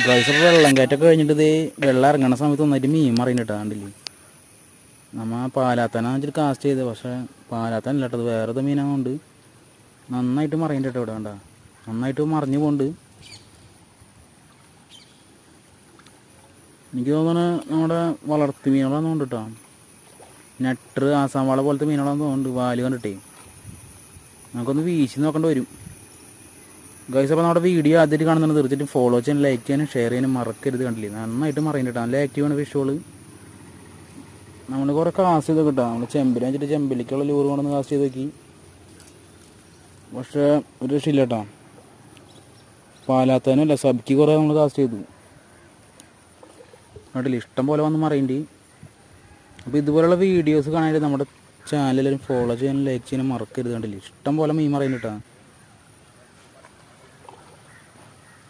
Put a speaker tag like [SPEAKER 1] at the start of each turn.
[SPEAKER 1] Guys അപ്പോൾ വെള്ളം കയറ്റൊക്കെ കഴിഞ്ഞിട്ട് ഇത് വെള്ളം ഇറങ്ങണ സമയത്ത് ഒന്നായിട്ട് മീൻ മറിഞ്ഞിട്ടാ കണ്ടില്ലേ. നമ്മൾ പാലാത്തനാ വെച്ചിട്ട് കാസ്റ്റ് ചെയ്തത്, പക്ഷേ പാലാത്തൻ ഇല്ല കേട്ടത്, വേറെ മീനാകൊണ്ട് നന്നായിട്ട് മറിഞ്ഞിട്ട് കേട്ടോ. ഇവിടെ വേണ്ട നന്നായിട്ട് മറിഞ്ഞു പോണ്ട്. എനിക്ക് തോന്നുന്നു നമ്മുടെ വളർത്തു മീനുകളാന്ന് തോന്നുന്നു കേട്ടോ. നെട്ടർ ആസാം വാള പോലത്തെ മീനുകളാന്ന് തോന്നുന്നുണ്ട് വാല് കണ്ടിട്ടേ. നമുക്കൊന്ന് വീശി നോക്കേണ്ടി വരും ഗൈസ്. അപ്പോൾ നമ്മുടെ വീഡിയോ ആദ്യമായിട്ട് കാണുന്നുണ്ട് തീർച്ചയായിട്ടും ഫോളോ ചെയ്യാനും ലൈക്ക് ചെയ്യാനും ഷെയർ ചെയ്യാനും മറക്കരുത്. കണ്ടില്ലേ നന്നായിട്ട് മറിഞ്ഞിട്ടാണ്, നല്ല ആക്റ്റീവാണ് ഫിഷുകൾ. നമ്മൾ കുറേ കാസ്റ്റ് ചെയ്ത് കിട്ടാം. നമ്മൾ ചെമ്പിൽ വെച്ചിട്ട് ചെമ്പിലേക്കുള്ള ലൂറ് കൊണ്ടൊന്ന് കാസ്റ്റ് ചെയ്ത് നോക്കി, പക്ഷേ ഒരു രക്ഷയില്ല കേട്ടോ. പാലാത്തനല്ല സബ്ക്ക് കുറേ നമ്മൾ കാസ്റ്റ് ചെയ്തു കണ്ടില്ലേ, ഇഷ്ടം പോലെ വന്ന് മറിയേണ്ടി. അപ്പോൾ ഇതുപോലുള്ള വീഡിയോസ് കാണാനായിട്ട് നമ്മുടെ ചാനൽ ഫോളോ ചെയ്യാനും ലൈക്ക് ചെയ്യാനും മറക്കരുത്. കണ്ടില്ലേ ഇഷ്ടം പോലെ മീൻ മറിയുന്നുണ്ട് കേട്ടോ.